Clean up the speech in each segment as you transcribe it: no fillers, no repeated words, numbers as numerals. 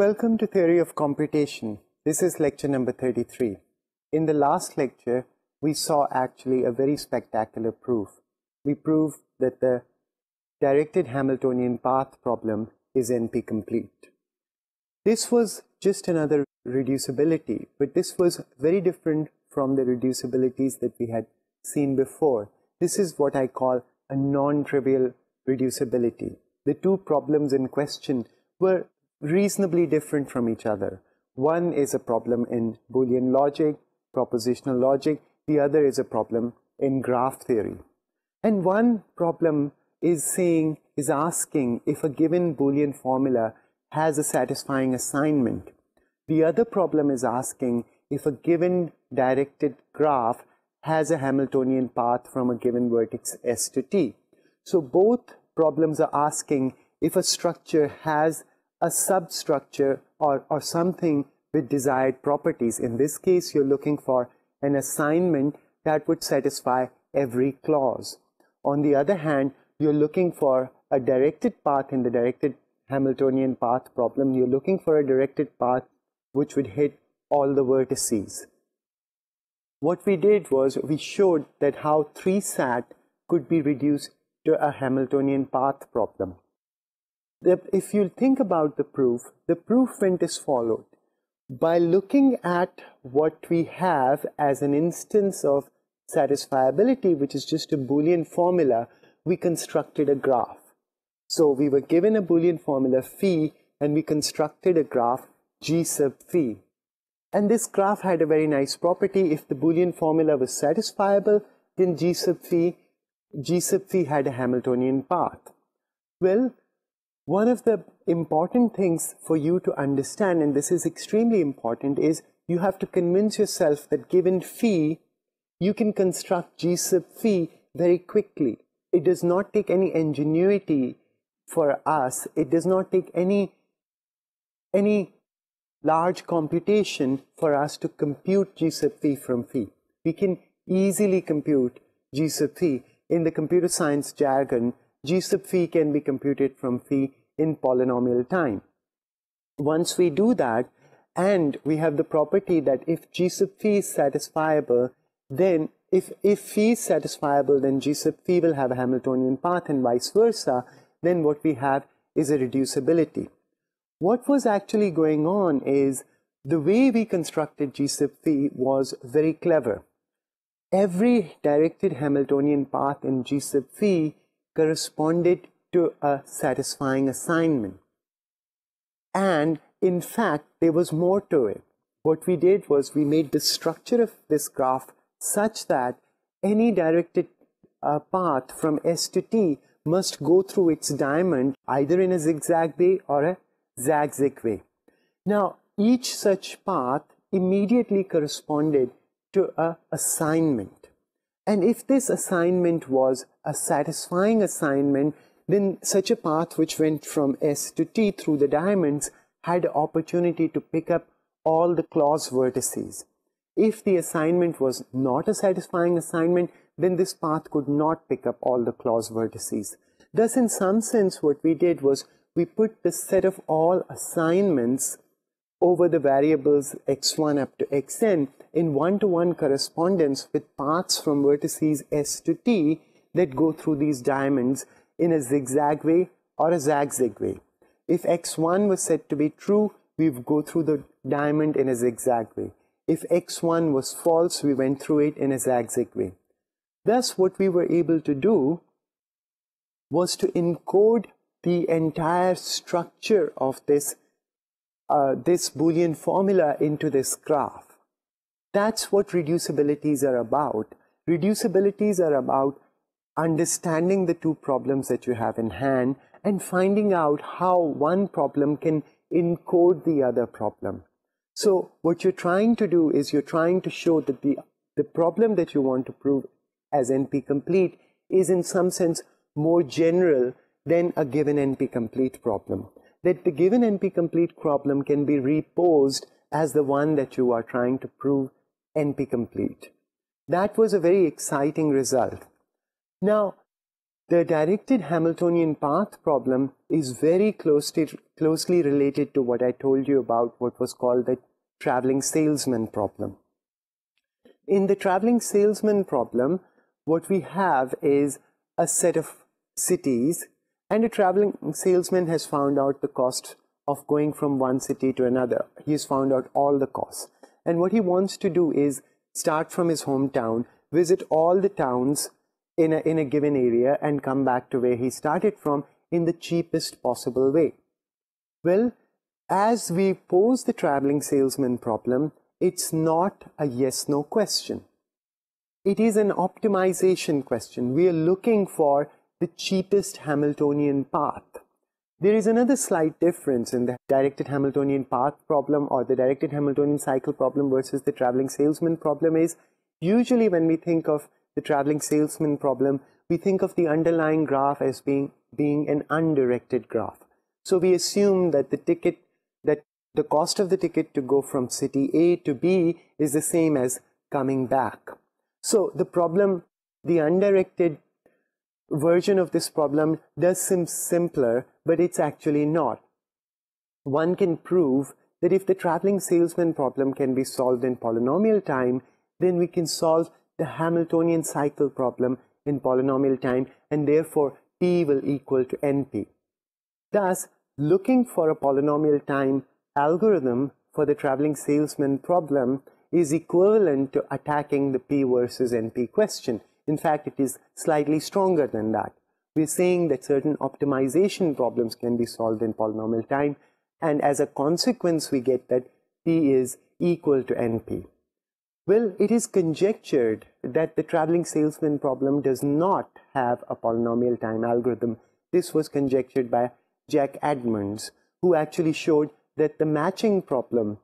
Welcome to Theory of Computation. This is lecture number 33. In the last lecture, we saw actually a very spectacular proof. We proved that the directed Hamiltonian path problem is NP-complete. This was just another reducibility, but this was very different from the reducibilities that we had seen before. This is what I call a non-trivial reducibility. The two problems in question were reasonably different from each other. One is a problem in Boolean logic, propositional logic. The other is a problem in graph theory. And one problem is asking if a given Boolean formula has a satisfying assignment. The other problem is asking if a given directed graph has a Hamiltonian path from a given vertex S to T. So both problems are asking if a structure has a substructure or something with desired properties. In this case, you're looking for an assignment that would satisfy every clause. On the other hand, you're looking for a directed path in the directed Hamiltonian path problem. You're looking for a directed path which would hit all the vertices. What we did was we showed that how 3-SAT could be reduced to a Hamiltonian path problem. If you think about the proof went as followed. By looking at what we have as an instance of satisfiability, which is just a Boolean formula, we constructed a graph. So we were given a Boolean formula phi, and we constructed a graph G sub phi. And this graph had a very nice property. If the Boolean formula was satisfiable, then G sub phi had a Hamiltonian path. Well, one of the important things for you to understand, and this is extremely important, is you have to convince yourself that given phi, you can construct G sub phi very quickly. It does not take any ingenuity for us. It does not take any large computation for us to compute G sub phi from phi. We can easily compute G sub phi. In the computer science jargon, G sub phi can be computed from phi in polynomial time. Once we do that, and we have the property that if G sub phi is satisfiable, then if phi is satisfiable, then G sub phi will have a Hamiltonian path, and vice versa, then what we have is a reducibility. What was actually going on is the way we constructed G sub phi was very clever. Every directed Hamiltonian path in G sub phi corresponded to a satisfying assignment. And in fact, there was more to it. What we did was we made the structure of this graph such that any directed path from S to T must go through its diamond either in a zigzag way or a zigzag way. Now, each such path immediately corresponded to an assignment. And if this assignment was a satisfying assignment, then such a path which went from S to T through the diamonds had the opportunity to pick up all the clause vertices. If the assignment was not a satisfying assignment, then this path could not pick up all the clause vertices. Thus, in some sense, what we did was we put the set of all assignments over the variables x1 up to xn in one-to-one correspondence with paths from vertices S to T that go through these diamonds in a zigzag way or a zigzag way. If x1 was said to be true, we would go through the diamond in a zigzag way. If x1 was false, we went through it in a zigzag way. Thus, what we were able to do was to encode the entire structure of this Boolean formula into this graph. That's what reducibilities are about. Reducibilities are about understanding the two problems that you have in hand and finding out how one problem can encode the other problem. So what you're trying to do is you're trying to show that the problem that you want to prove as NP-complete is in some sense more general than a given NP-complete problem. That the given NP-complete problem can be reposed as the one that you are trying to prove NP-complete. That was a very exciting result. Now, The directed Hamiltonian path problem is very closely related to what I told you about, what was called the traveling salesman problem. In the traveling salesman problem, what we have is a set of cities, and a traveling salesman has found out the cost of going from one city to another. He has found out all the costs. And what he wants to do is start from his hometown, visit all the towns in a given area, and come back to where he started from in the cheapest possible way. Well, as we pose the traveling salesman problem, it's not a yes-no question. It is an optimization question. We are looking for the cheapest Hamiltonian path. There is another slight difference in the directed Hamiltonian path problem or the directed Hamiltonian cycle problem versus the traveling salesman problem is, usually when we think of the traveling salesman problem, we think of the underlying graph as being an undirected graph. So we assume that the cost of the ticket to go from city A to B is the same as coming back. So the problem, the undirected version of this problem does seem simpler, but it's actually not. One can prove that if the traveling salesman problem can be solved in polynomial time, then we can solve the Hamiltonian cycle problem in polynomial time, and therefore P will equal to NP. Thus, looking for a polynomial time algorithm for the traveling salesman problem is equivalent to attacking the P versus NP question. In fact, it is slightly stronger than that. We're saying that certain optimization problems can be solved in polynomial time, and as a consequence we get that P is equal to NP. Well, it is conjectured that the traveling salesman problem does not have a polynomial time algorithm. This was conjectured by Jack Edmonds, who actually showed that the matching problem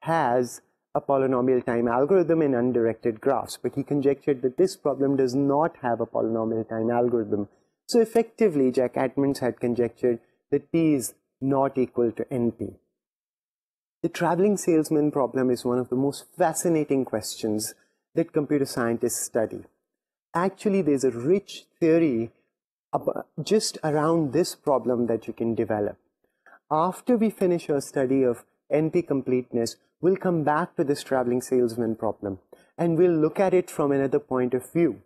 has a polynomial time algorithm in undirected graphs, but he conjectured that this problem does not have a polynomial time algorithm. So effectively, Jack Edmonds had conjectured that P is not equal to NP. The traveling salesman problem is one of the most fascinating questions that computer scientists study. Actually, there's a rich theory just around this problem that you can develop. After we finish our study of NP-completeness, we'll come back to this traveling salesman problem, and we'll look at it from another point of view.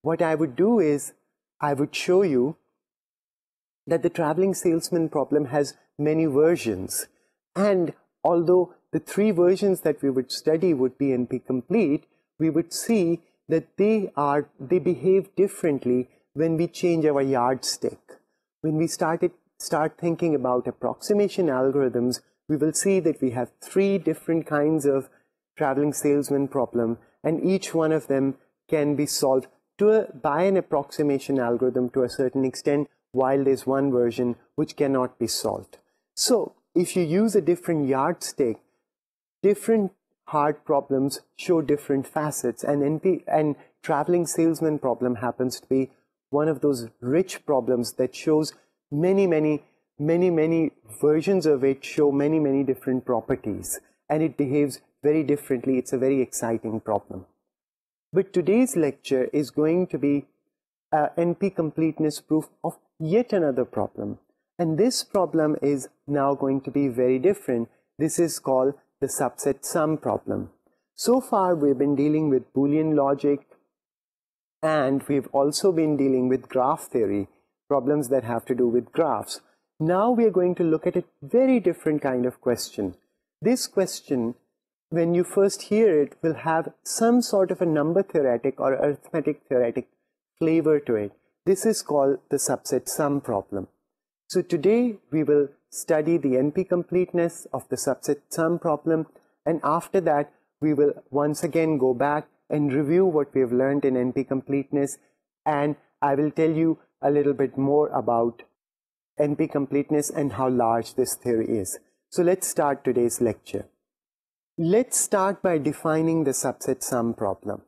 What I would do is, I would show you that the traveling salesman problem has many versions, and although the three versions that we would study would be NP-complete, we would see that they behave differently when we change our yardstick. When we start thinking about approximation algorithms, we will see that we have three different kinds of traveling salesman problem, and each one of them can be solved by an approximation algorithm to a certain extent, while there's one version which cannot be solved. So if you use a different yardstick, different hard problems show different facets, and traveling salesman problem happens to be one of those rich problems that shows many versions of it, show many different properties, and it behaves very differently. It's a very exciting problem. But today's lecture is going to be NP-completeness proof of yet another problem, and this problem is now going to be very different. This is called the SubsetSum problem. So far we've been dealing with Boolean logic, and we've also been dealing with graph theory, problems that have to do with graphs. Now we are going to look at a very different kind of question. This question, when you first hear it, will have some sort of a number theoretic or arithmetic theoretic flavor to it. This is called the SubsetSum problem. So today we will study the NP-completeness of the SubsetSum problem, and after that we will once again go back and review what we have learned in NP-completeness, and I will tell you a little bit more about NP-completeness and how large this theory is. So let's start today's lecture. Let's start by defining the SubsetSum problem.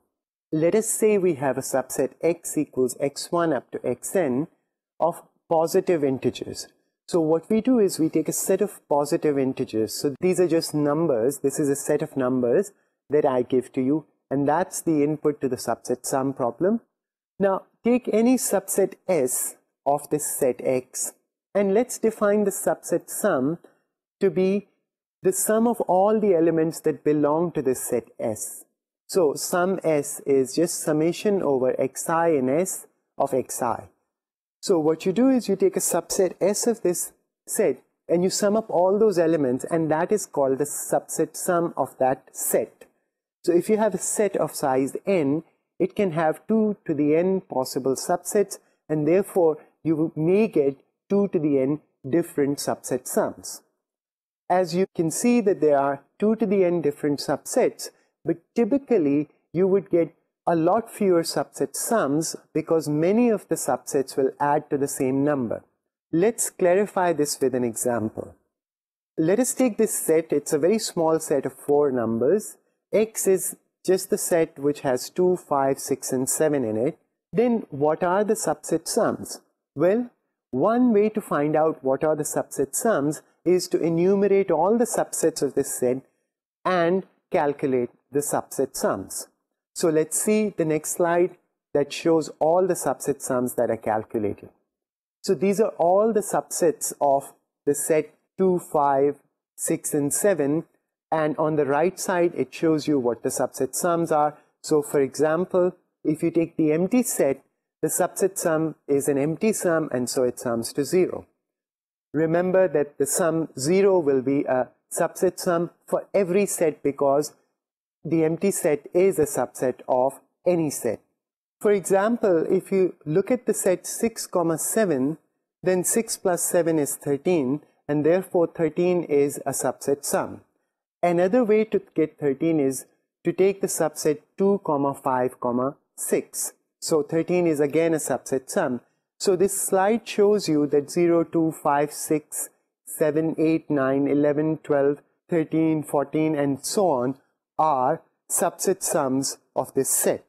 Let us say we have a subset x equals x1 up to xn of positive integers. So what we do is we take a set of positive integers. So these are just numbers. This is a set of numbers that I give to you, and that's the input to the SubsetSum problem. Now take any subset S of this set X, and let's define the subset sum to be the sum of all the elements that belong to this set S. So sum S is just summation over xi in S of xi. So what you do is you take a subset S of this set and you sum up all those elements, and that is called the subset sum of that set. So if you have a set of size n, it can have 2 to the n possible subsets, and therefore you may get 2 to the n different subset sums. As you can see that there are 2 to the n different subsets, but typically you would get a lot fewer subset sums because many of the subsets will add to the same number. Let's clarify this with an example. Let us take this set. It's a very small set of 4 numbers. X is just the set which has 2, 5, 6 and 7 in it. Then what are the subset sums? Well, one way to find out what are the subset sums is to enumerate all the subsets of this set and calculate the subset sums. So let's see the next slide that shows all the subset sums that are calculated. So these are all the subsets of the set 2, 5, 6 and 7, and on the right side it shows you what the subset sums are. So for example, if you take the empty set, the subset sum is an empty sum, and so it sums to 0. Remember that the sum 0 will be a subset sum for every set because the empty set is a subset of any set. For example, if you look at the set 6, 7, then 6 plus 7 is 13, and therefore 13 is a subset sum. Another way to get 13 is to take the subset 2, 5, 6. So 13 is again a subset sum. So this slide shows you that 0, 2, 5, 6, 7, 8, 9, 11, 12, 13, 14 and so on are subset sums of this set.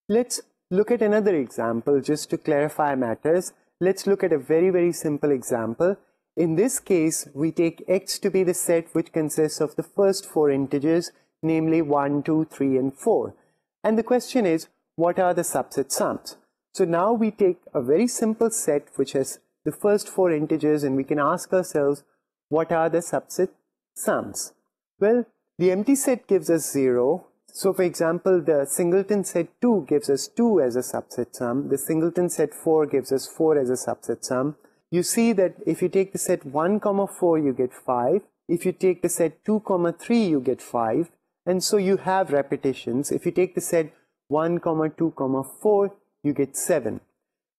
Let's look at another example just to clarify matters. Let's look at a very simple example. In this case, we take X to be the set which consists of the first 4 integers, namely 1, 2, 3 and 4. And the question is, what are the subset sums? So now we take a very simple set which has the first 4 integers, and we can ask ourselves, what are the subset sums? Well, the empty set gives us 0. So for example, the singleton set 2 gives us 2 as a subset sum. The singleton set 4 gives us 4 as a subset sum. You see that if you take the set 1, 4, you get 5. If you take the set 2, 3, you get 5. And so you have repetitions. If you take the set 1, 2, 4, you get 7.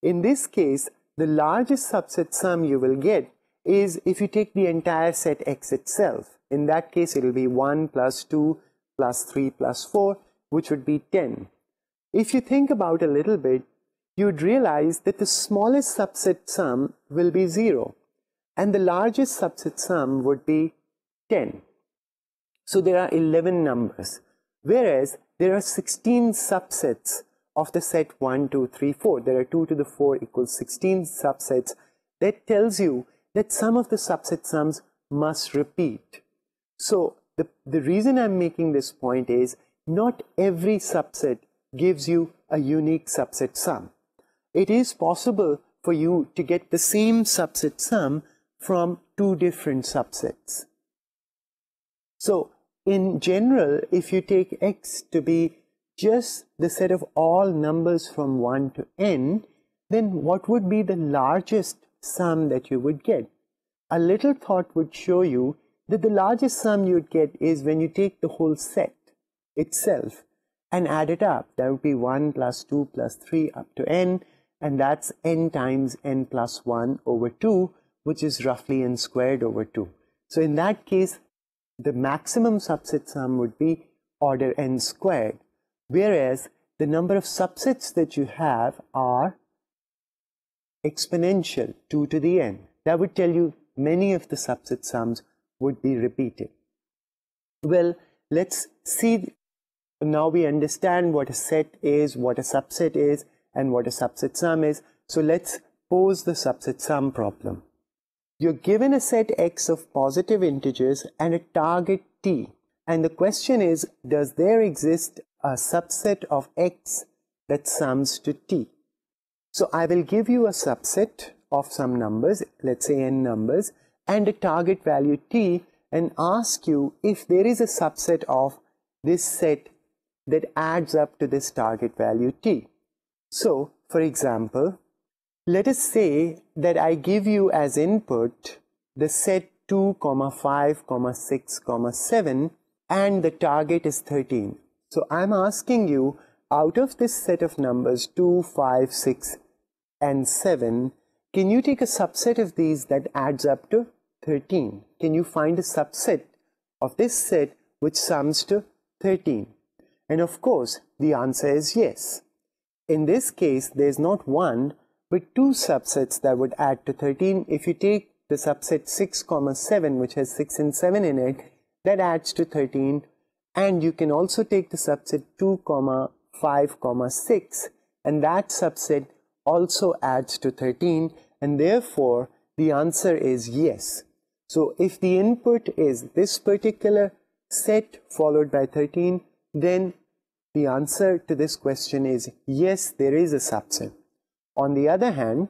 In this case, the largest subset sum you will get is if you take the entire set X itself. In that case, it will be 1 plus 2 plus 3 plus 4, which would be 10. If you think about a little bit, you'd realize that the smallest subset sum will be 0, and the largest subset sum would be 10. So there are 11 numbers, whereas there are 16 subsets of the set 1, 2, 3, 4. There are 2 to the 4 equals 16 subsets. That tells you that some of the subset sums must repeat. So the reason I'm making this point is not every subset gives you a unique subset sum. It is possible for you to get the same subset sum from 2 different subsets. So in general, if you take X to be just the set of all numbers from 1 to n, then what would be the largest sum that you would get? A little thought would show you that the largest sum you would get is when you take the whole set itself and add it up. That would be 1 plus 2 plus 3 up to n, and that's n times n plus 1 over 2, which is roughly n squared over 2. So in that case, the maximum subset sum would be order n squared, whereas the number of subsets that you have are exponential, 2 to the n. That would tell you many of the subset sums would be repeated. Well, let's see. Now we understand what a set is, what a subset is, and what a subset sum is. So let's pose the subset sum problem. You're given a set X of positive integers and a target T. And the question is, does there exist a subset of X that sums to T? So I will give you a subset of some numbers, let's say n numbers, and a target value t, and ask you if there is a subset of this set that adds up to this target value t. So, for example, let us say that I give you as input the set 2, 5, 6, 7, and the target is 13. So I'm asking you, out of this set of numbers 2, 5, 6, and 7, can you take a subset of these that adds up to 13? Can you find a subset of this set which sums to 13? And of course, the answer is yes. In this case, there's not one, but two subsets that would add to 13. If you take the subset 6, 7, which has 6 and 7 in it, that adds to 13. And you can also take the subset 2, 5, 6, and that subset also adds to 13, and therefore the answer is yes. So if the input is this particular set followed by 13, then the answer to this question is yes, there is a subset. On the other hand,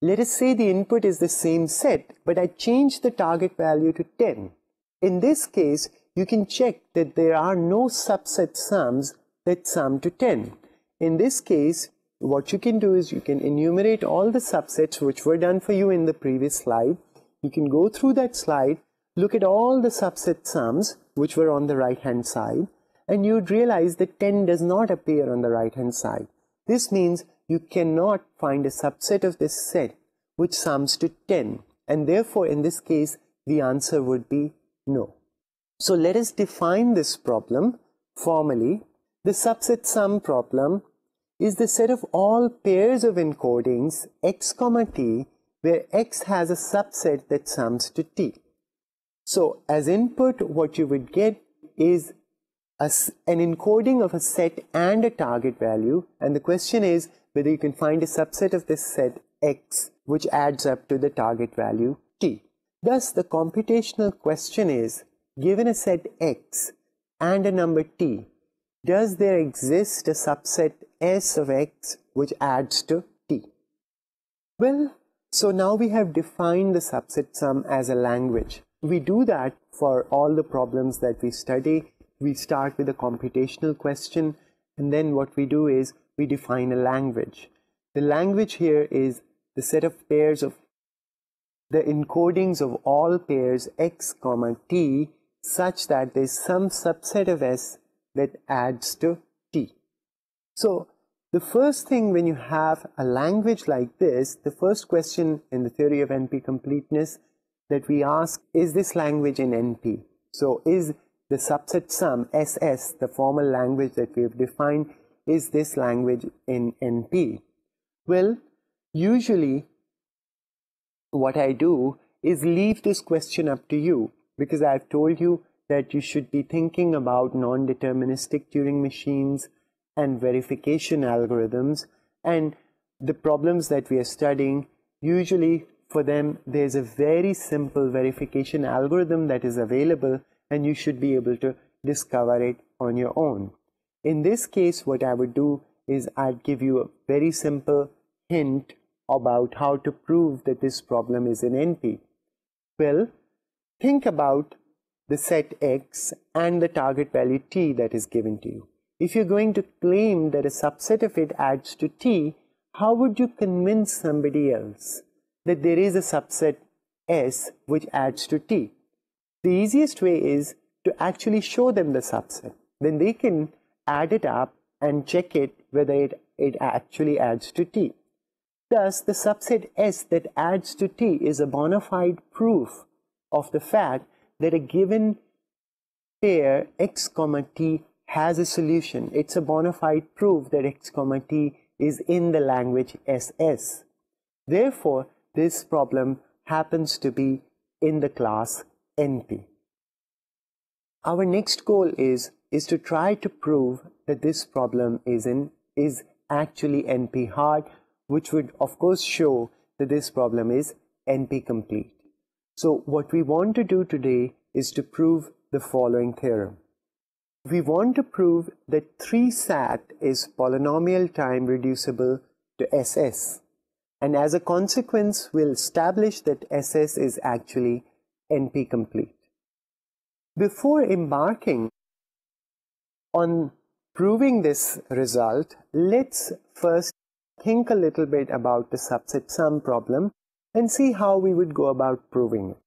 let us say the input is the same set, but I change the target value to 10. In this case, you can check that there are no subset sums that sum to 10. In this case, what you can do is you can enumerate all the subsets which were done for you in the previous slide. You can go through that slide, look at all the subset sums which were on the right hand side, and you'd realize that 10 does not appear on the right hand side. This means you cannot find a subset of this set which sums to 10, and therefore in this case the answer would be no. So let us define this problem formally. The subset sum problem is the set of all pairs of encodings x, t, where x has a subset that sums to t. So as input, what you would get is an encoding of a set and a target value, and the question is whether you can find a subset of this set x which adds up to the target value t. Thus the computational question is, given a set x and a number t, does there exist a subset S of x which adds to t? Well, so now we have defined the subset sum as a language. We do that for all the problems that we study. We start with a computational question, and then what we do is we define a language. The language here is the set of pairs of the encodings of all pairs x, t, such that there is some subset of S that adds to t. So the first thing when you have a language like this, the first question in the theory of NP-completeness that we ask, is this language in NP? So is the subset sum SS, the formal language that we have defined, is this language in NP? Well, usually what I do is leave this question up to you, because I've told you that you should be thinking about non-deterministic Turing machines and verification algorithms, and the problems that we are studying, usually for them there's a very simple verification algorithm that is available, and you should be able to discover it on your own. In this case, what I would do is I'd give you a very simple hint about how to prove that this problem is in NP. Well, think about the set x and the target value t that is given to you. If you're going to claim that a subset of it adds to t, how would you convince somebody else that there is a subset S which adds to t? The easiest way is to actually show them the subset. Then they can add it up and check it whether it actually adds to t. Thus, the subset S that adds to t is a bona fide proof of the fact that a given pair x, t has a solution. It's a bona fide proof that x, t is in the language SS. Therefore, this problem happens to be in the class NP. Our next goal is to try to prove that this problem is actually NP hard, which would of course show that this problem is NP complete. So what we want to do today is to prove the following theorem. We want to prove that 3 SAT is polynomial time reducible to SS. And as a consequence, we'll establish that SS is actually NP-complete. Before embarking on proving this result, let's first think a little bit about the subset sum problem and see how we would go about proving it.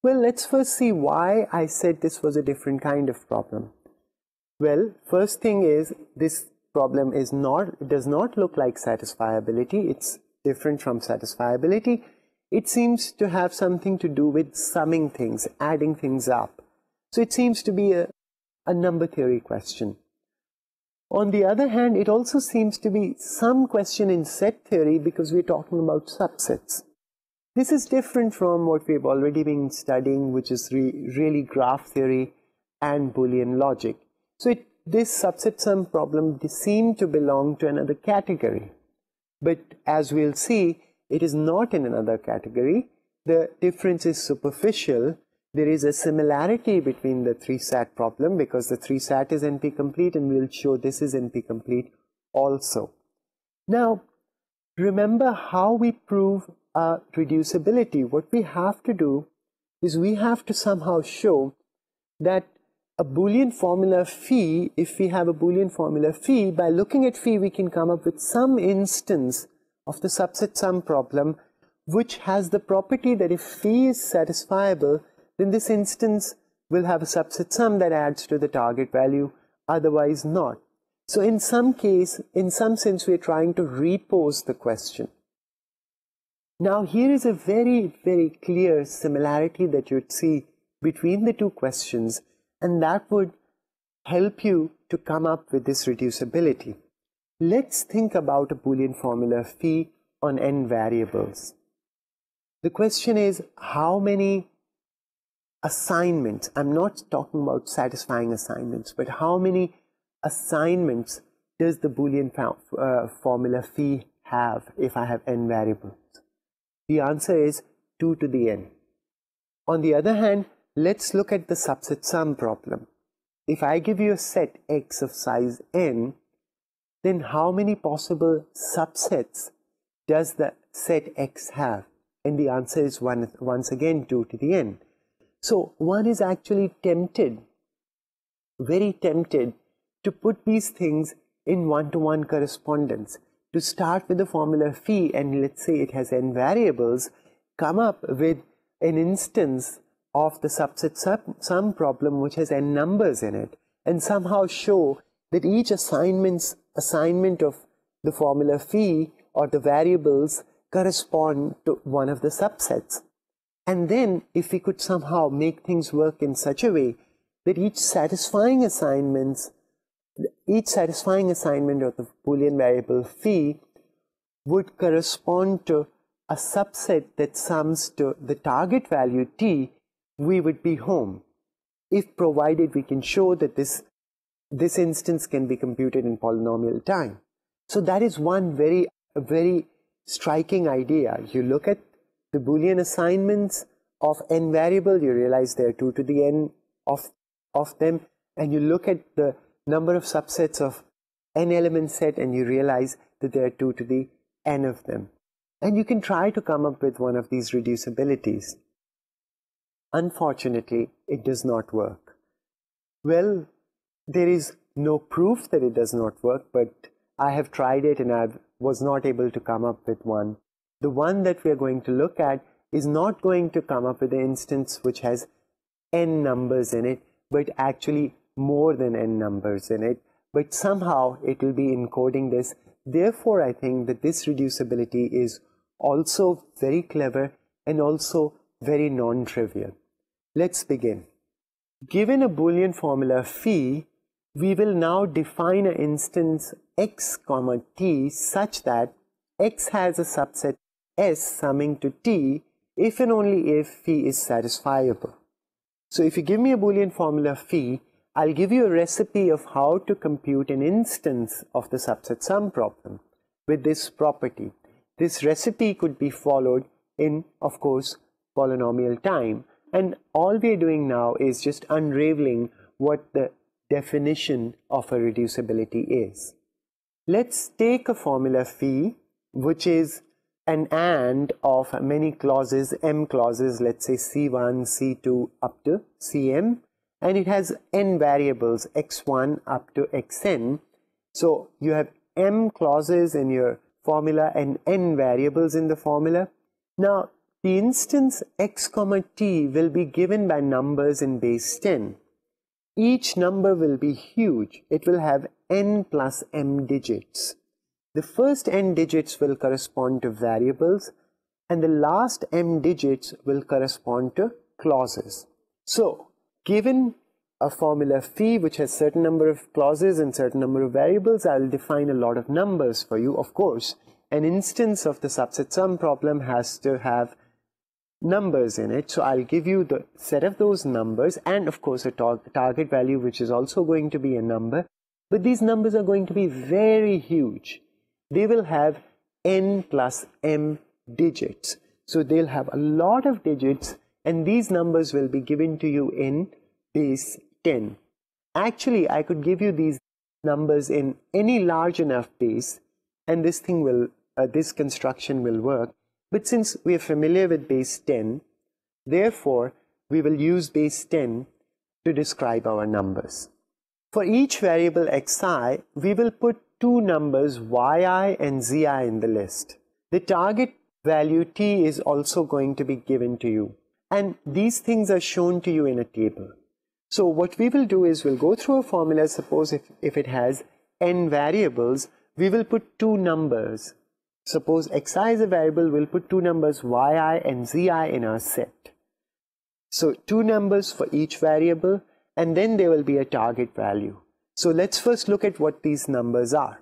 Well, let's first see why I said this was a different kind of problem. Well, first thing is, this problem does not look like satisfiability. It's different from satisfiability. It seems to have something to do with summing things, adding things up. So it seems to be a number theory question. On the other hand, it also seems to be some question in set theory because we're talking about subsets. This is different from what we've already been studying, which is really graph theory and Boolean logic. So this subset sum problem seemed to belong to another category. But as we'll see, it is not in another category. The difference is superficial. There is a similarity between the 3-sat problem because the 3-sat is NP-complete, and we'll show this is NP-complete also. Now, remember how we prove reducibility. What we have to do is we have to somehow show that a Boolean formula phi, if we have a Boolean formula phi, by looking at phi we can come up with some instance of the subset sum problem which has the property that if phi is satisfiable, then this instance will have a subset sum that adds to the target value, otherwise not. So in some sense, we're trying to repose the question. Now here is a very, very clear similarity that you'd see between the two questions, and that would help you to come up with this reducibility. Let's think about a Boolean formula phi on n variables. The question is, how many assignments, I'm not talking about satisfying assignments, but how many assignments does the Boolean formula phi have if I have n variables? The answer is 2 to the n. On the other hand, let's look at the subset sum problem. If I give you a set X of size n, then how many possible subsets does the set X have? And the answer is once again 2 to the n. So one is actually tempted, very tempted, to put these things in one-to-one correspondence. To start with the formula phi, and let's say it has n variables, come up with an instance of the subset sum problem which has n numbers in it, and somehow show that each assignment of the formula phi or the variables correspond to one of the subsets. And then if we could somehow make things work in such a way that each satisfying assignment of the Boolean variable phi would correspond to a subset that sums to the target value t, we would be home, if provided we can show that this instance can be computed in polynomial time. So that is one very striking idea. You look at the Boolean assignments of n variable, you realize there are 2 to the n of them, and you look at the number of subsets of n element set and you realize that there are 2 to the n of them. And you can try to come up with one of these reducibilities. Unfortunately, it does not work. Well, there is no proof that it does not work, but I have tried it and I was not able to come up with one. The one that we are going to look at is not going to come up with an instance which has n numbers in it, but actually more than n numbers in it, but somehow it will be encoding this. Therefore, I think that this reducibility is also very clever and also very non-trivial. Let's begin. Given a Boolean formula phi, we will now define an instance x comma t such that x has a subset S summing to t if and only if phi is satisfiable. So if you give me a Boolean formula phi, I'll give you a recipe of how to compute an instance of the subset sum problem with this property. This recipe could be followed in, of course, polynomial time, and all we're doing now is just unraveling what the definition of a reducibility is. Let's take a formula phi which is an AND of many clauses, M clauses, let's say C1, C2 up to Cm, and it has n variables, x1 up to xn. So you have M clauses in your formula and n variables in the formula. Now, the instance x comma t will be given by numbers in base 10. Each number will be huge. It will have n plus m digits. The first n digits will correspond to variables, and the last m digits will correspond to clauses. So, given a formula phi which has certain number of clauses and certain number of variables, I'll define a lot of numbers for you. Of course, an instance of the subset sum problem has to have numbers in it, so I'll give you the set of those numbers and of course a target value which is also going to be a number, but these numbers are going to be very huge. They will have n plus m digits, so they'll have a lot of digits, and these numbers will be given to you in base 10. Actually, I could give you these numbers in any large enough base, and this thing will this construction will work. But since we are familiar with base 10, therefore we will use base 10 to describe our numbers. For each variable xi, we will put two numbers yi and zi in the list. The target value t is also going to be given to you, and these things are shown to you in a table. So what we will do is we'll go through a formula. Suppose if it has n variables, we will put two numbers. Suppose xi is a variable, we'll put two numbers yi and zi in our set. So two numbers for each variable, and then there will be a target value. So let's first look at what these numbers are.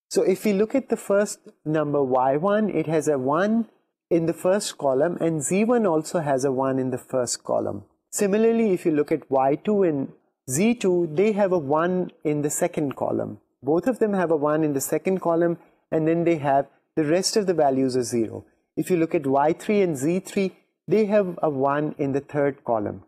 So if we look at the first number y1, it has a 1 in the first column, and z1 also has a 1 in the first column. Similarly, if you look at y2 and z2, they have a 1 in the second column. Both of them have a 1 in the second column, and then they have the rest of the values are 0. If you look at y3 and z3, they have a 1 in the third column.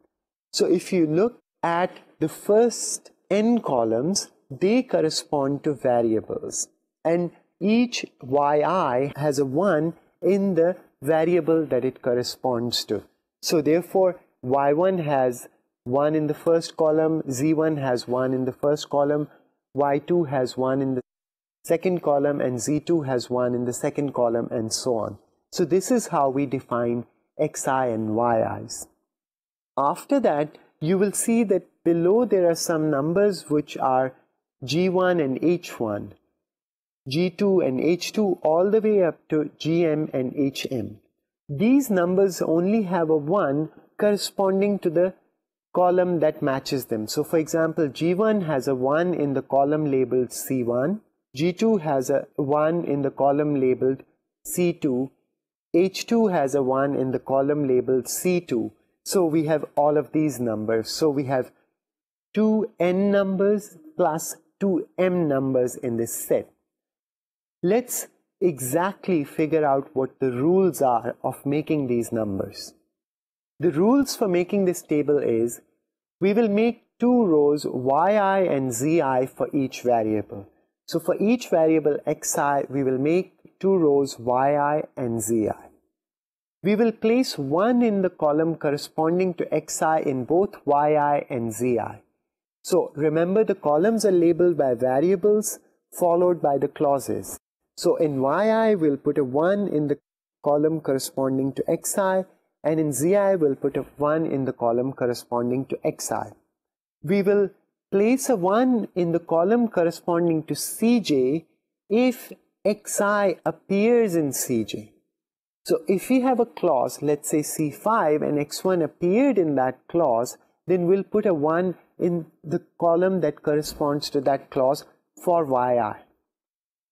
So if you look at the first n columns, they correspond to variables, and each yi has a 1 in the variable that it corresponds to. So therefore, y1 has 1 in the first column, z1 has 1 in the first column, y2 has 1 in the second column, and z2 has 1 in the second column, and so on. So this is how we define xi and yi's. After that, you will see that below there are some numbers which are g1 and h1, g2 and h2, all the way up to gm and hm. These numbers only have a 1 corresponding to the column that matches them. So for example, g1 has a 1 in the column labeled c1, g2 has a 1 in the column labeled c2, h2 has a 1 in the column labeled c2. So we have all of these numbers. So we have two n numbers plus two m numbers in this set. Let's exactly figure out what the rules are of making these numbers. The rules for making this table is, we will make two rows yi and zi for each variable. So for each variable xi, we will make two rows yi and zi. We will place 1 in the column corresponding to xi in both yi and zi. So remember, the columns are labeled by variables followed by the clauses. So in yi, we'll put a 1 in the column corresponding to xi, and in zi, we'll put a 1 in the column corresponding to xi. We will place a 1 in the column corresponding to cj if xi appears in cj. So if we have a clause, let's say C5, and x1 appeared in that clause, then we'll put a 1 in the column that corresponds to that clause for yi.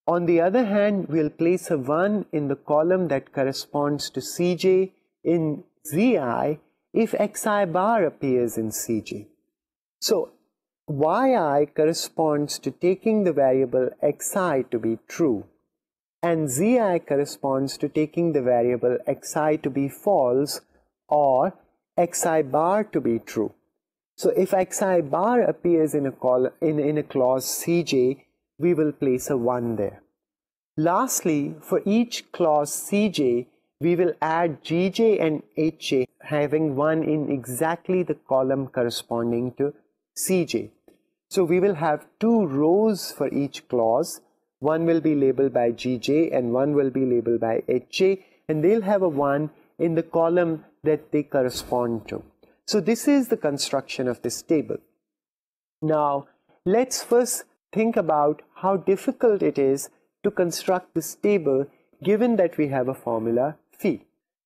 On the other hand, we'll place a 1 in the column that corresponds to cj in zi if xi bar appears in cj. So yi corresponds to taking the variable xi to be true, and zi corresponds to taking the variable xi to be false or xi bar to be true. So if xi bar appears in a clause cj, we will place a 1 there. Lastly, for each clause Cj, we will add Gj and Hj, having one in exactly the column corresponding to Cj. So we will have two rows for each clause. One will be labeled by Gj and one will be labeled by Hj, and they'll have a 1 in the column that they correspond to. So this is the construction of this table. Now, let's first think about how difficult it is to construct this table given that we have a formula phi.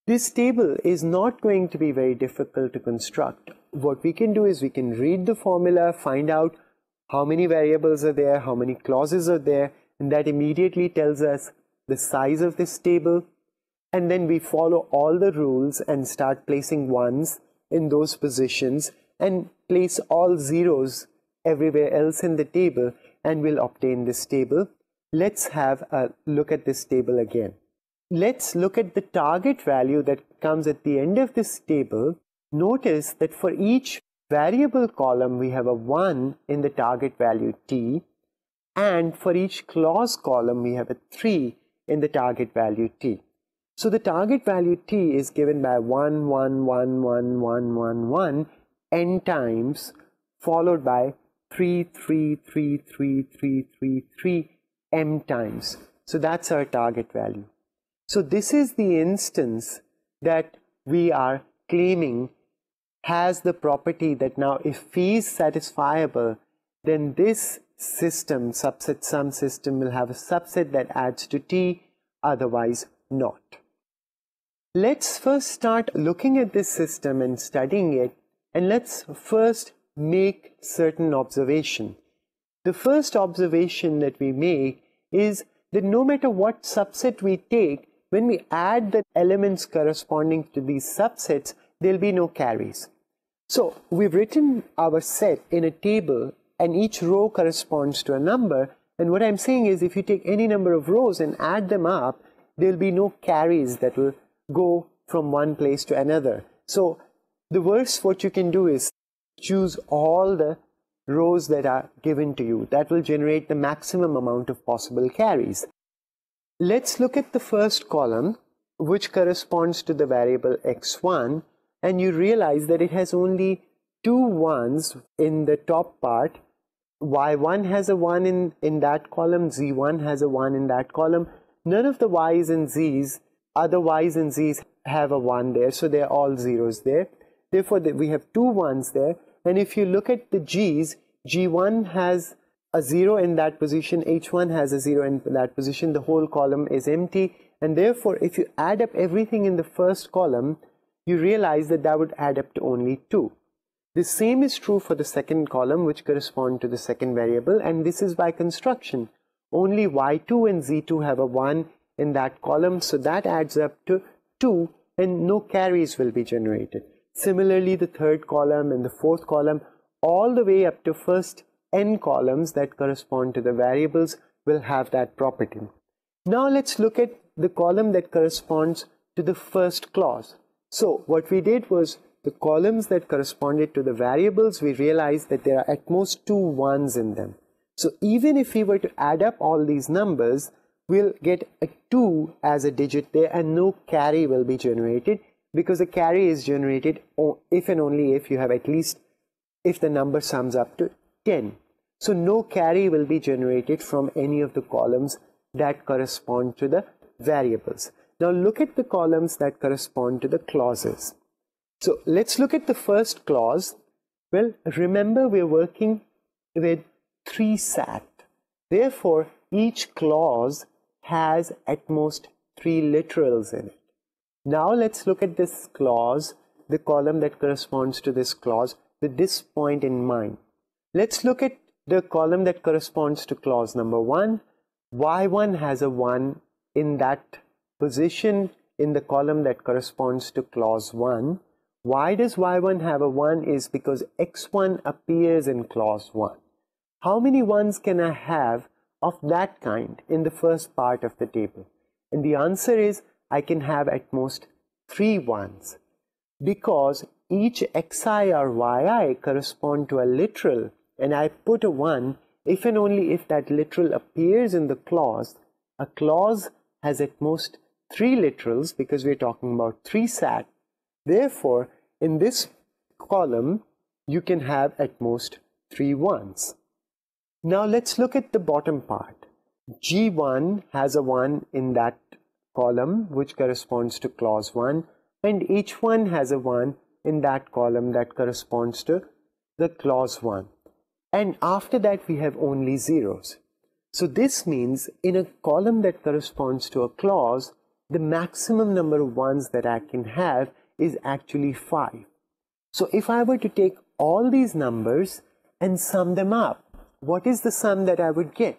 This table is not going to be very difficult to construct. What we can do is we can read the formula, find out how many variables are there, how many clauses are there, and that immediately tells us the size of this table. And then we follow all the rules and start placing ones in those positions and place all zeros everywhere else in the table, and we'll obtain this table. Let's have a look at this table again. Let's look at the target value that comes at the end of this table. Notice that for each variable column we have a 1 in the target value t, and for each clause column we have a 3 in the target value t. So the target value t is given by 1, 1, 1, 1, 1, 1, 1 n times, followed by 3, 3, 3, 3, 3, 3, 3 m times. So that's our target value. So this is the instance that we are claiming has the property that now if phi is satisfiable, then this system, subset sum system, will have a subset that adds to t, otherwise not. Let's first start looking at this system and studying it, and let's first make certain observation. The first observation that we make is that no matter what subset we take, when we add the elements corresponding to these subsets, there'll be no carries. So we've written our set in a table, and each row corresponds to a number, and what I'm saying is if you take any number of rows and add them up, there'll be no carries that will go from one place to another. So the worst what you can do is choose all the rows that are given to you. That will generate the maximum amount of possible carries. Let's look at the first column, which corresponds to the variable x1, and you realize that it has only two ones in the top part. y1 has a 1 in that column, z1 has a 1 in that column. None of the y's and z's, other y's and z's have a 1 there, so they're all zeros there. Therefore, we have two ones there. And if you look at the g's, g1 has a 0 in that position, h1 has a 0 in that position, the whole column is empty, and therefore if you add up everything in the first column, you realize that that would add up to only 2. The same is true for the second column, which correspond to the second variable, and this is by construction. Only y2 and z2 have a 1 in that column, so that adds up to 2, and no carries will be generated. Similarly, the third column and the fourth column, all the way up to first n columns that correspond to the variables, will have that property. Now let's look at the column that corresponds to the first clause. So what we did was, the columns that corresponded to the variables, we realized that there are at most two ones in them. So even if we were to add up all these numbers, we'll get a 2 as a digit there, and no carry will be generated, because a carry is generated if and only if you have at least, if the number sums up to 10. So no carry will be generated from any of the columns that correspond to the variables. Now look at the columns that correspond to the clauses. So let's look at the first clause. Well, remember we're working with 3 sat. Therefore, each clause has at most 3 literals in it. Now let's look at this clause, the column that corresponds to this clause, with this point in mind. Let's look at the column that corresponds to clause number 1. y1 has a 1 in that position in the column that corresponds to clause 1. Why does y1 have a 1 is because x1 appears in clause 1. How many ones can I have of that kind in the first part of the table? And the answer is I can have at most 3 ones, because each xi or yi correspond to a literal, and I put a 1 if and only if that literal appears in the clause A clause has at most 3 literals because we're talking about 3 sat. Therefore, in this column, you can have at most 3 ones. Now let's look at the bottom part. G1 has a 1 in that column which corresponds to clause 1, and H1 has a 1 in that column that corresponds to the clause 1. And after that we have only zeros. So this means in a column that corresponds to a clause, the maximum number of ones that I can have is actually 5. So if I were to take all these numbers and sum them up, what is the sum that I would get?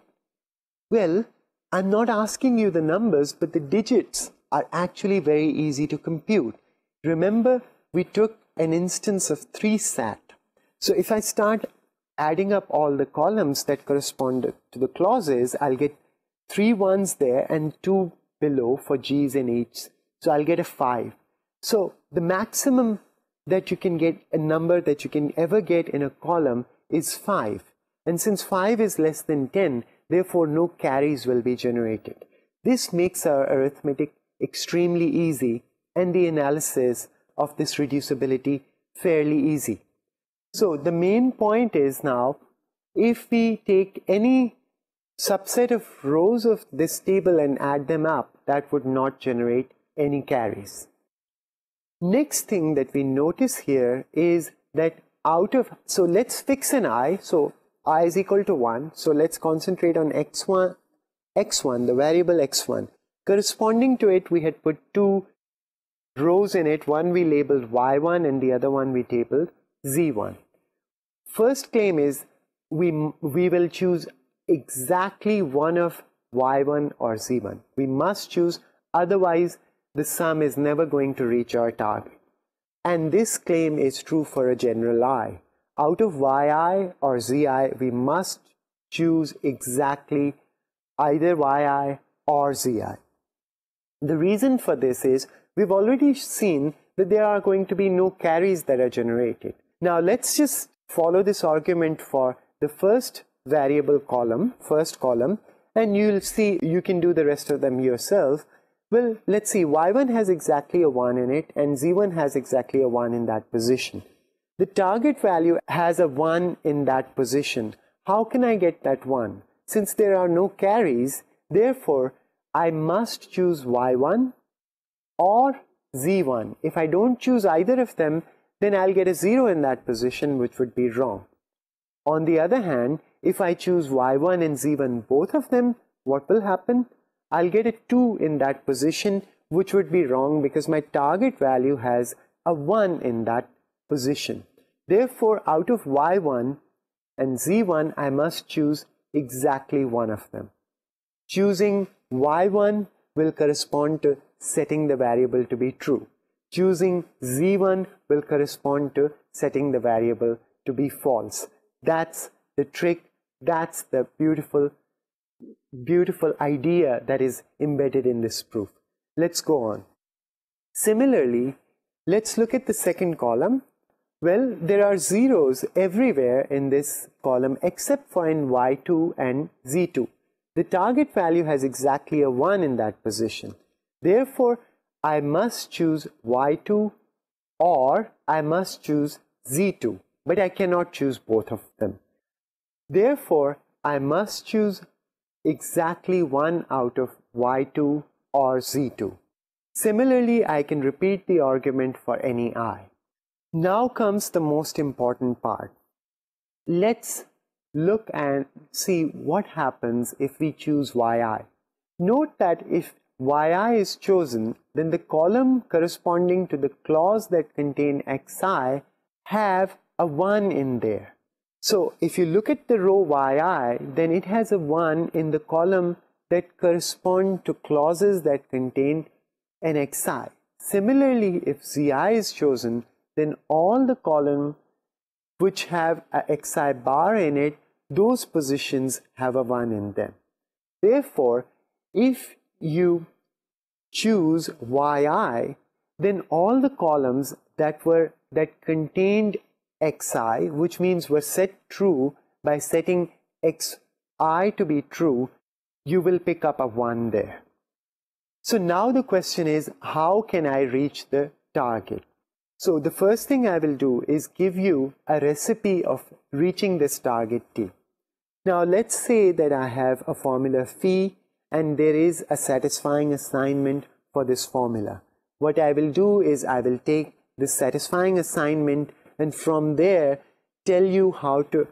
Well, I'm not asking you the numbers, but the digits are actually very easy to compute. Remember, we took an instance of 3 sat. So if I start adding up all the columns that correspond to the clauses, I'll get 3 ones there and 2 below for G's and H's. So I'll get a 5. So the maximum that you can get, a number that you can ever get in a column, is 5. And since 5 is less than 10, therefore no carries will be generated. This makes our arithmetic extremely easy and the analysis of this reducibility fairly easy. So the main point is now, if we take any subset of rows of this table and add them up, that would not generate any carries. Next thing that we notice here is that so let's fix an I. So I is equal to 1. So let's concentrate on x1, the variable x1. Corresponding to it, we had put 2 rows in it. One we labeled y1 and the other one we labeled z1. First claim is we will choose exactly one of y1 or z1. We must choose, otherwise the sum is never going to reach our target. And this claim is true for a general I. Out of yi or zi, we must choose exactly either yi or zi. The reason for this is we've already seen that there are going to be no carries that are generated. Now let's just follow this argument for the first variable column, and you'll see you can do the rest of them yourself. Well, let's see, y1 has exactly a 1 in it and z1 has exactly a 1 in that position. The target value has a 1 in that position. How can I get that 1? Since there are no carries, therefore I must choose y1 or z1. If I don't choose either of them, then I'll get a 0 in that position, which would be wrong. On the other hand, if I choose y1 and z1, both of them, what will happen? I'll get a 2 in that position, which would be wrong because my target value has a 1 in that position. Therefore, out of y1 and z1, I must choose exactly one of them. Choosing y1 will correspond to setting the variable to be true. Choosing z1 will correspond to setting the variable to be false. That's the trick. That's the beautiful idea that is embedded in this proof. Let's go on. Similarly, let's look at the second column. Well, there are zeros everywhere in this column except for in y2 and z2. The target value has exactly a 1 in that position. Therefore, I must choose y2 or I must choose z2, but I cannot choose both of them. Therefore, I must choose exactly one out of y2 or z2. Similarly, I can repeat the argument for any I. Now comes the most important part. Let's look and see what happens if we choose yi. Note that if yi is chosen, then the column corresponding to the clause that contain xi have a 1 in there. So if you look at the row yi, then it has a 1 in the column that correspond to clauses that contain an xi. Similarly, if zi is chosen, then all the column which have a xi bar in it, those positions have a 1 in them. Therefore, if you choose yi, then all the columns that contained xi, which means were set true by setting xi to be true, you will pick up a 1 there. So now the question is, how can I reach the target? So the first thing I will do is give you a recipe of reaching this target t. Now let's say that I have a formula phi and there is a satisfying assignment for this formula. What I will do is I will take this satisfying assignment and from there tell you how to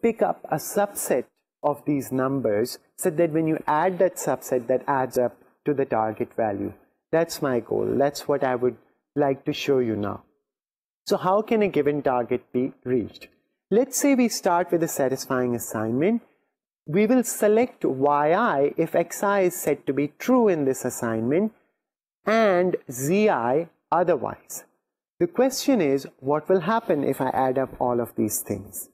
pick up a subset of these numbers so that when you add that subset, that adds up to the target value. That's my goal. That's what I would like to show you now. So how can a given target be reached? Let's say we start with a satisfying assignment. We will select yi if xi is said to be true in this assignment and zi otherwise. The question is, what will happen if I add up all of these things?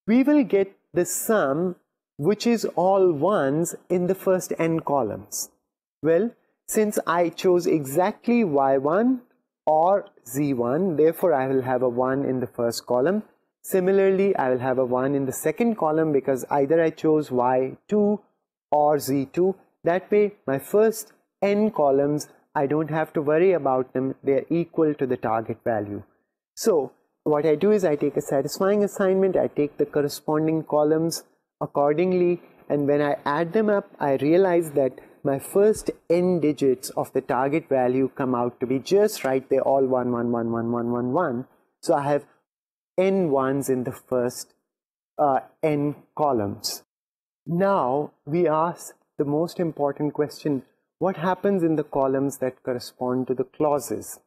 We will get the sum which is all ones in the first n columns. Well, since I chose exactly y1 or z1, therefore I will have a 1 in the first column. Similarly, I will have a 1 in the second column because either I chose y2 or z2. That way, my first n columns, I don't have to worry about them. They are equal to the target value. So, what I do is I take a satisfying assignment, I take the corresponding columns accordingly, and when I add them up, I realize that my first n digits of the target value come out to be just right. They're all 1, 1, 1, 1, 1, 1, 1. So I have n ones in the first n columns. Now we ask the most important question, what happens in the columns that correspond to the clauses?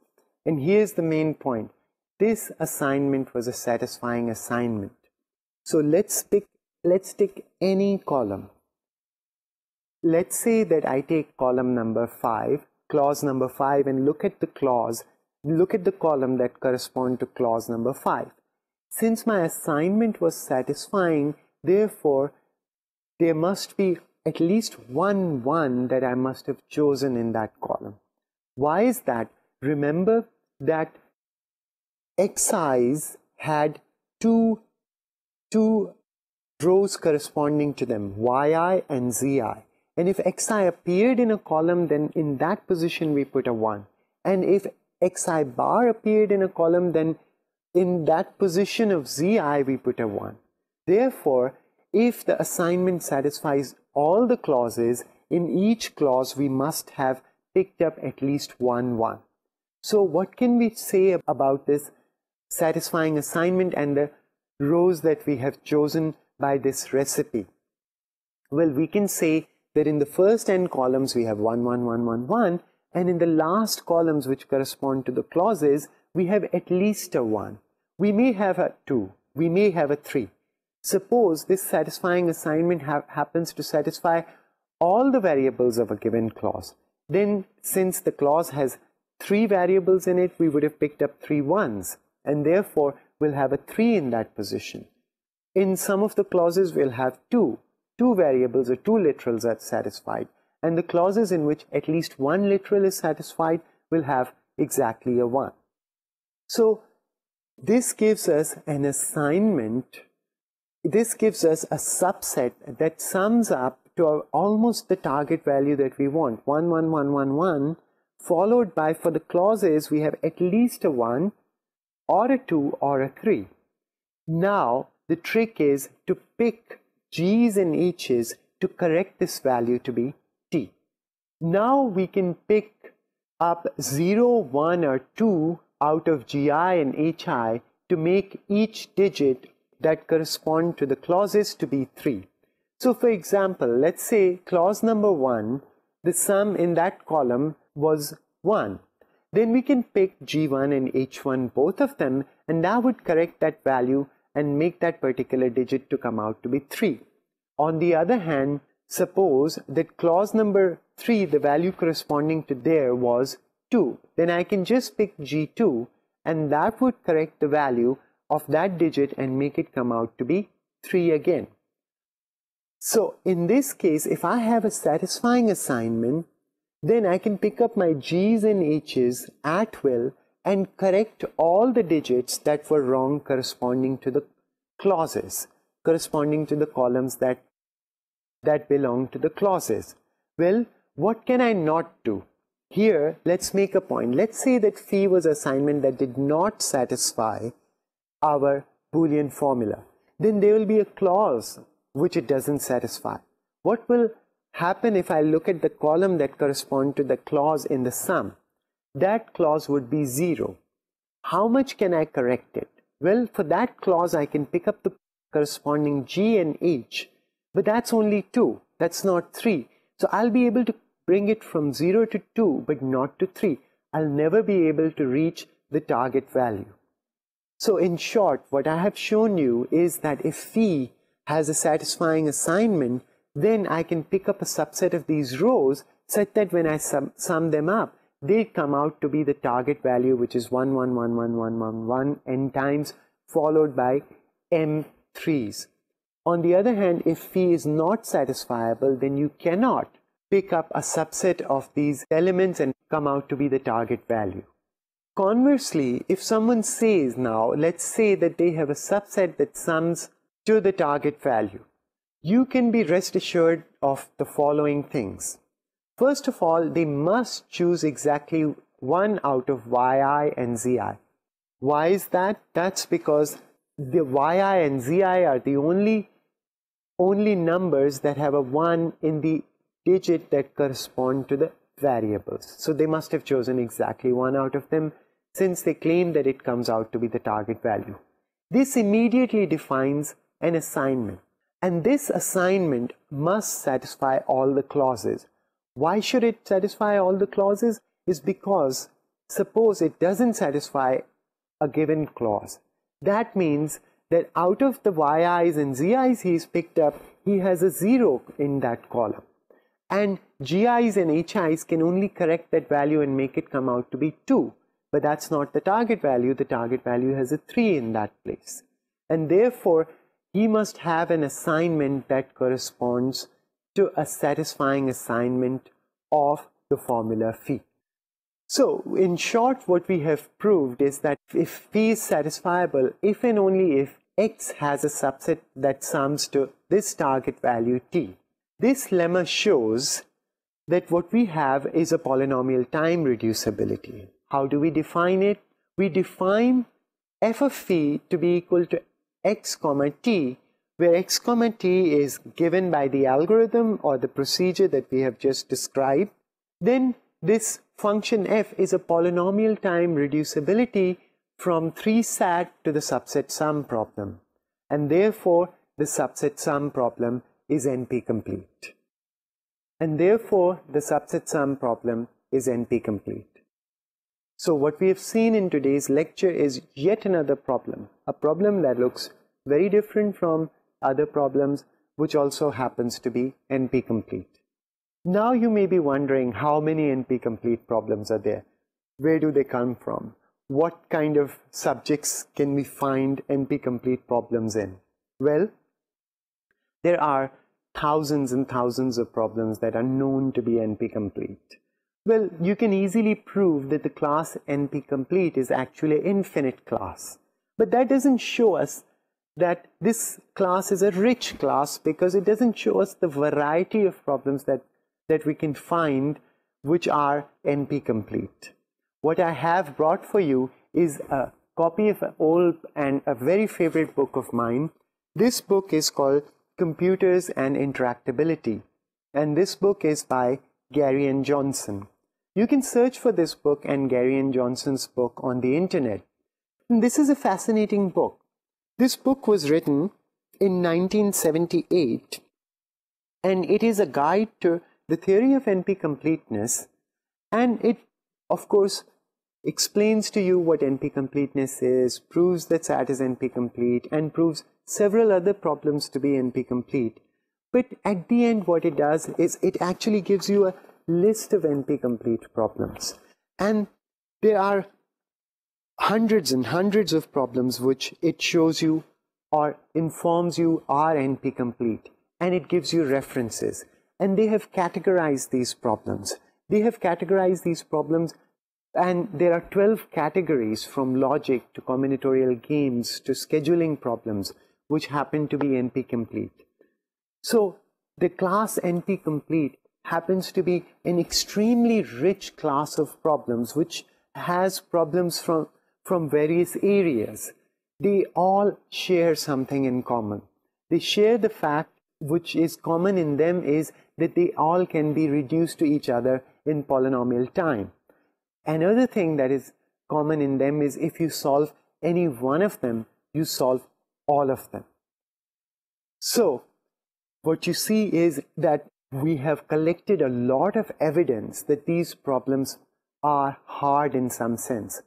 And here's the main point. This assignment was a satisfying assignment. So let's take any column. Let's say that I take column number 5, clause number 5, and look at the column that correspond to clause number 5. Since my assignment was satisfying, therefore, there must be at least one 1 that I must have chosen in that column. Why is that? Remember that xi's had two rows corresponding to them, yi and zi. And if xi appeared in a column, then in that position we put a 1. And if xi bar appeared in a column, then in that position of zi we put a 1. Therefore, if the assignment satisfies all the clauses, in each clause we must have picked up at least one 1. So what can we say about this satisfying assignment and the rows that we have chosen by this recipe? Well, we can say that in the first n columns we have 1, 1, 1, 1, 1, and in the last columns which correspond to the clauses, we have at least a 1. We may have a 2, we may have a 3. Suppose this satisfying assignment happens to satisfy all the variables of a given clause. Then, since the clause has 3 variables in it, we would have picked up 3 1s, and therefore we'll have a 3 in that position. In some of the clauses, we'll have 2 variables or 2 literals are satisfied, and the clauses in which at least 1 literal is satisfied will have exactly a 1. So this gives us an assignment, this gives us a subset that sums up to almost the target value that we want, 1, 1, 1, 1, 1, followed by, for the clauses, we have at least a 1 or a 2 or a 3. Now the trick is to pick g's and h's to correct this value to be t. Now we can pick up 0, 1 or 2 out of gi and hi to make each digit that correspond to the clauses to be 3. So for example, let's say clause number 1, the sum in that column was 1. Then we can pick g1 and h1, both of them, and that would correct that value and make that particular digit to come out to be 3. On the other hand, suppose that clause number 3, the value corresponding to there was 2. Then I can just pick g2 and that would correct the value of that digit and make it come out to be 3 again. So in this case, if I have a satisfying assignment, then I can pick up my g's and h's at will and correct all the digits that were wrong corresponding to the clauses, corresponding to the columns that that belong to the clauses. Well, what can I not do? Here, let's make a point. Let's say that phi was an assignment that did not satisfy our Boolean formula. Then there will be a clause which it doesn't satisfy. What will happen if I look at the column that corresponds to the clause in the sum? That clause would be 0. How much can I correct it? Well, for that clause, I can pick up the corresponding G and H, but that's only 2. That's not 3. So I'll be able to bring it from 0 to 2, but not to 3. I'll never be able to reach the target value. So in short, what I have shown you is that if phi has a satisfying assignment, then I can pick up a subset of these rows such that when I sum them up, they come out to be the target value, which is 1, 1, 1, 1, 1, 1, 1 n times, followed by m3s. On the other hand, if phi is not satisfiable, then you cannot pick up a subset of these elements and come out to be the target value. Conversely, if someone says now, let's say that they have a subset that sums to the target value, you can be rest assured of the following things. First of all, they must choose exactly one out of yi and zi. Why is that? That's because the yi and zi are the only numbers that have a 1 in the digit that correspond to the variables. So they must have chosen exactly one out of them, since they claim that it comes out to be the target value. This immediately defines an assignment, and this assignment must satisfy all the clauses. Why should it satisfy all the clauses? Is because suppose it doesn't satisfy a given clause. That means that out of the yi's and zi's he's picked up, he has a 0 in that column. And gi's and hi's can only correct that value and make it come out to be 2. But that's not the target value. The target value has a 3 in that place. And therefore, he must have an assignment that corresponds to a satisfying assignment of the formula phi. So, in short, what we have proved is that if phi is satisfiable, if and only if x has a subset that sums to this target value t. This lemma shows that what we have is a polynomial time reducibility. How do we define it? We define f of phi to be equal to x comma t, where x comma t is given by the algorithm or the procedure that we have just described. Then this function f is a polynomial time reducibility from 3 sat to the subset sum problem, and therefore the subset sum problem is NP-complete. And therefore the subset sum problem is NP-complete. So what we have seen in today's lecture is yet another problem, a problem that looks very different from other problems, which also happens to be NP-complete. Now you may be wondering how many NP-complete problems are there? Where do they come from? What kind of subjects can we find NP-complete problems in? Well, there are thousands and thousands of problems that are known to be NP-complete. Well, you can easily prove that the class NP-complete is actually an infinite class. But that doesn't show us that this class is a rich class, because it doesn't show us the variety of problems that we can find which are NP-complete. What I have brought for you is a copy of an old and a very favorite book of mine. This book is called Computers and Interactability, and this book is by Gary and Johnson. You can search for this book and Gary and Johnson's book on the internet. And this is a fascinating book. This book was written in 1978, and it is a guide to the theory of NP-completeness, and it, of course, explains to you what NP-completeness is, proves that SAT is NP-complete, and proves several other problems to be NP-complete. But at the end, what it does is it actually gives you a list of NP-complete problems. And there are hundreds and hundreds of problems which it shows you or informs you are NP-complete. And it gives you references. And they have categorized these problems. And there are 12 categories, from logic to combinatorial games to scheduling problems, which happen to be NP-complete. So the class NP-complete happens to be an extremely rich class of problems which has problems from various areas. They all share something in common. They share the fact which is common in them is that they all can be reduced to each other in polynomial time. Another thing that is common in them is if you solve any one of them, you solve all of them. So, what you see is that we have collected a lot of evidence that these problems are hard in some sense.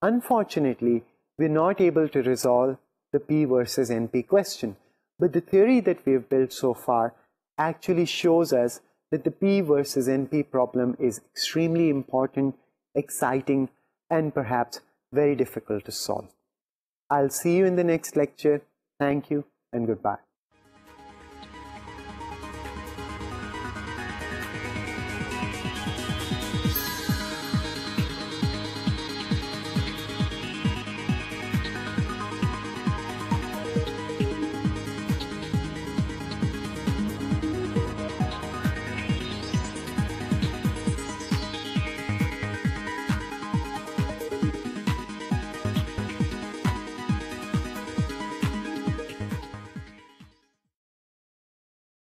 Unfortunately, we're not able to resolve the P versus NP question, but the theory that we have built so far actually shows us that the P versus NP problem is extremely important, exciting, and perhaps very difficult to solve. I'll see you in the next lecture. Thank you and goodbye.